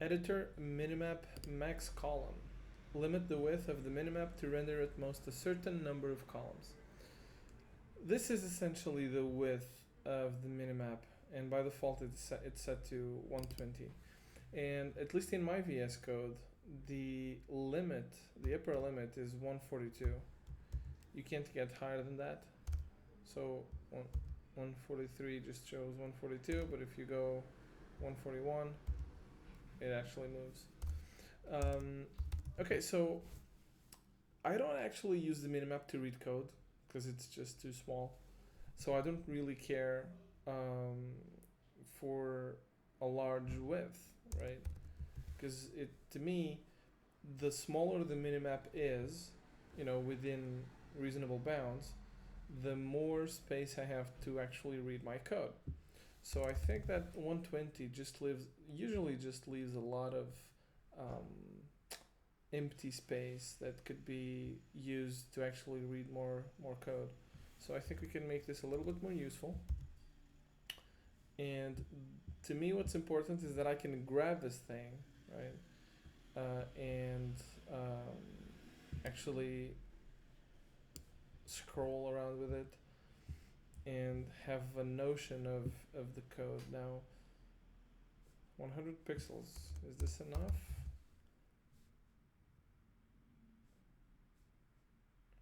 editor.minimap.maxColumn. Limit the width of the minimap to render at most a certain number of columns. This is essentially the width of the minimap, and by default it's set to 120. And at least in my VS Code, the upper limit is 142. You can't get higher than that. So 143 just shows 142, but if you go 141, it actually moves. Okay, so I don't actually use the minimap to read code because it's just too small. So I don't really care for a large width, right? Because to me, the smaller the minimap is, within reasonable bounds, the more space I have to actually read my code. So I think that 120 usually just leaves a lot of empty space that could be used to actually read more code. So I think we can make this a little bit more useful. And to me, what's important is that I can grab this thing, right, and actually scroll around with it and have a notion of the code. Now, 100 pixels, is this enough?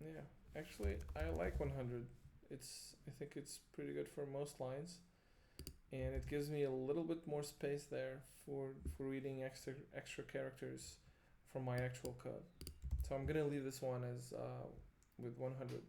Yeah, actually I like 100. I think it's pretty good for most lines, and it gives me a little bit more space there for reading extra characters from my actual code. So I'm gonna leave this one as with 100.